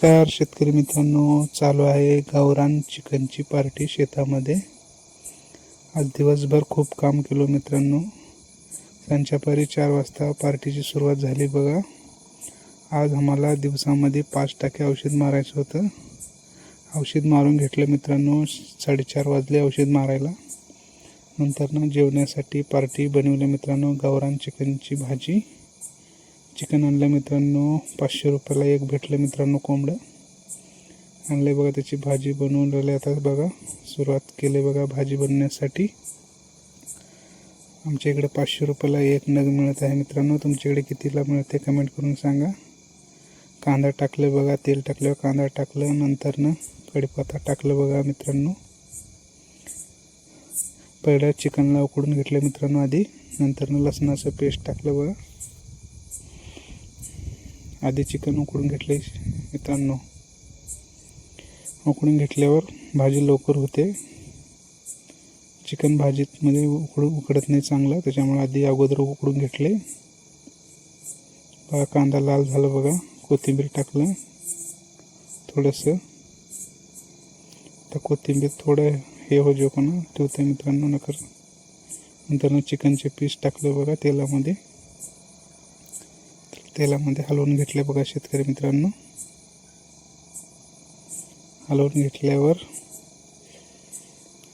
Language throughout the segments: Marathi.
नमस्कार शेतकरी मित्रांनो, चालू आहे गावरान चिकनची पार्टी शेतामध्ये. आज दिवसभर खूप काम केलं मित्रांनो. संध्याकाळी 4 वाजता पार्टीची सुरुवात झाली बघा. आज आम्हाला दिवसामध्ये 5% औषध मारायचं होतं. औषध मारून घेतलं मित्रांनो. 4:30 वाजले औषध मारायला. नंतर जेवण्यासाठी पार्टी बनवली मित्रांनो. गावरान चिकनची भाजी. चिकन आणलं मित्रांनो. 500 रुपयाला एक भेटलं मित्रांनो. कोंबडं आणले बघा. त्याची भाजी बनवून राहिले आता बघा. सुरुवात केली बघा भाजी बनवण्यासाठी. आमच्या इकडे 500 रुपयाला एक नग मिळत आहे मित्रांनो. तुमच्याकडे कितीला मिळते कमेंट करून सांगा. कांदा टाकले बघा. तेल टाकल्यावर कांदा टाकलं. नंतर कढीपत्ता टाकलं बघा मित्रांनो. पहिलं चिकनला उकडून घेतलं मित्रांनो आधी. नंतर लसणाचं पेस्ट टाकलं बघा. आधी चिकन उकडून घेतले मित्रांनो. उकडून घेतल्यावर भाजी लवकर होते. चिकन भाजीमध्ये उकडत नाही चांगलं, त्याच्यामुळे आधी अगोदर उकडून घेतले बघा. कांदा लाल झाला बघा. कोथिंबीर टाकलं थोडंसं. तर कोथिंबीर थोडं हे हो जो पण ठेवते मित्रांनो नंतर चिकनचे पीस टाकले बघा तेलामध्ये हलवून घेतले बघा शेतकरी मित्रांनो. हलवून घेतल्यावर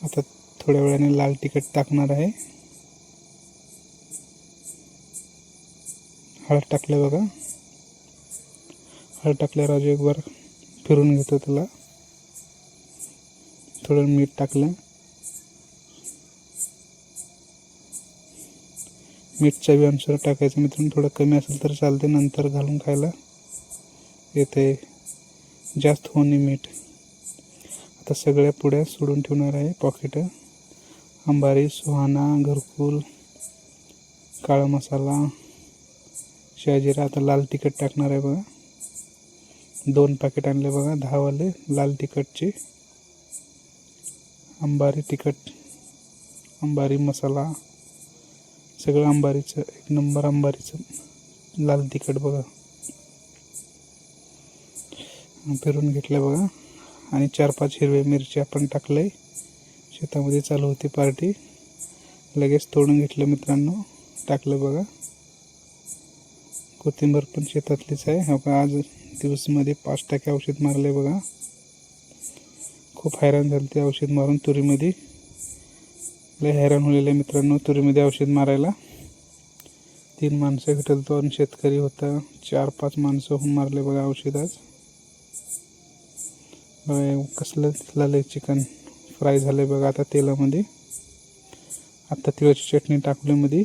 आता थोड्या वेळाने लाल तिखट टाकणार आहे. हळद टाकले बघा. हळद टाकल्यावर अजून एक बार फिरून घेतो त्याला. थोडं मीठ टाकलं. मीठ चवीनुसार टाकायचं मित्रांनो. थोडं कमी असेल तर चालते, नंतर घालून खायला येते. जास्त होणे मीठ. आता सगळ्या पुड्या सोडून ठेवणार आहे. पॉकेट अंबारी, सुहाना, घरकुल, काळा मसाला, शहाजिरा. आता लाल तिखट टाकणार आहे बघा. 2 पॅकेट आणले बघा 10 वाले लाल तिखटचे. अंबारी तिखट, अंबारी मसाला, सगळं अंबारीचं. 1 नंबर अंबारीचं लाल तिखट बघा. फिरून घेतलं बघा. आणि 4-5 हिरव्या मिरची आपण टाकले. शेतामध्ये चालू होती पार्टी. लगेच तोडून घेतलं मित्रांनो. टाकलं बघा. कोथिंबीर पण शेतातलीच आहे. हो का. आज दिवसमध्ये 5% औषध मारले बघा. खूप हैराण झाले ते औषध मारून. तुरीमध्ये लय हैराण होलेले मित्रांनो तुरीमध्ये औषध मारायला. 3 माणसं भेटल तो आणि शेतकरी होता. 4-5 माणसं होऊन मारले बघा औषध आज बघा. कसलं झालं चिकन फ्राय झाले बघा. आता तेलामध्ये आता तिळाची चटणी टाकली मध्ये.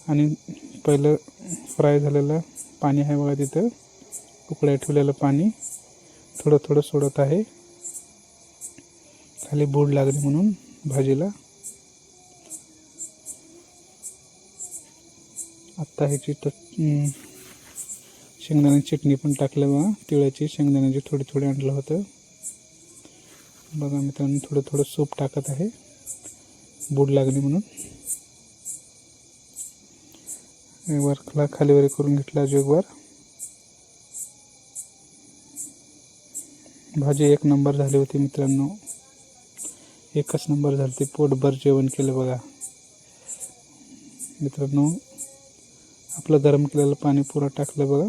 आणि पहिलं फ्राय झालेलं पाणी आहे बघा तिथं. उकळ्या ठेवलेलं पाणी थोडं थोडं सोडत आहे. खाली बुड लागली म्हणून भाजीला. आता ह्याची शेंगदाण्याची चटणी पण टाकलं बघा. तिळाची शेंगदाण्याची थोडी आणलं होतं बघा मित्रांनो. थोडं सूप टाकत आहे बुड लागली म्हणून. एक खालीवर करून घेतला अजून एक बार. भाजी 1 नंबर झाली होती मित्रांनो. एकच नंबर झाली ती. पोटभर जेवण केलं बघा मित्रांनो. आपलं गरम केलेलं पाणी पुरं टाकलं बघा.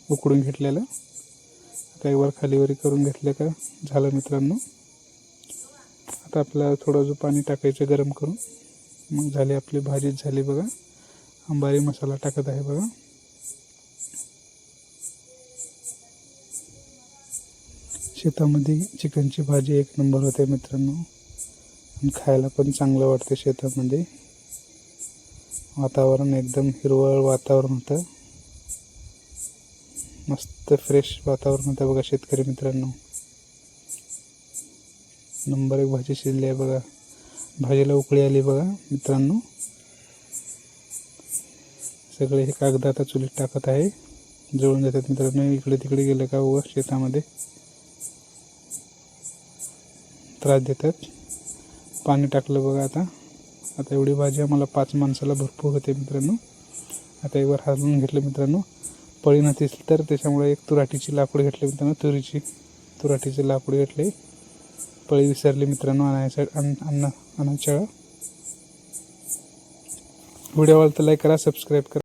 उकडून घेतलेलं. आता एक बार खालीवरी करून घेतलं का झालं मित्रांनो. आता आपल्याला थोडं जो पाणी टाकायचं गरम करून. मग झाली आपली भाजीच झाली बघा. अंबारी मसाला टाकत आहे बघा. शेतामध्ये चिकनची भाजी 1 नंबर होते मित्रांनो. आणि खायला पण चांगलं वाटतं शेतामध्ये. वातावरण एकदम हिरवळ वातावरण होतं. मस्त फ्रेश वातावरण होतं बघा शेतकरी मित्रांनो. नंबर 1 भाजी शिजली आहे बघा. भाजीला उकळी आली बघा मित्रांनो. सगळे हे कागद आता चुलीत टाकत आहे. जळून जातात मित्रांनो. इकडे तिकडे गेलं का व शेतामध्ये त्रास देतात. पाणी टाकलं बघा. आता एवढी भाजी आम्हाला 5 माणसाला भरपूर होते मित्रांनो. आता एक बार हलवून घेतलं मित्रांनो. पळी नसतील तर त्याच्यामुळे एक तुराटीची लाकूड घेतली मित्रांनो. तुराटीची लाकूड घेतली. पळी विसरली मित्रांनो आणायच्या. व्हिडिओ आवडला तर लाईक करा, सबस्क्राईब करा.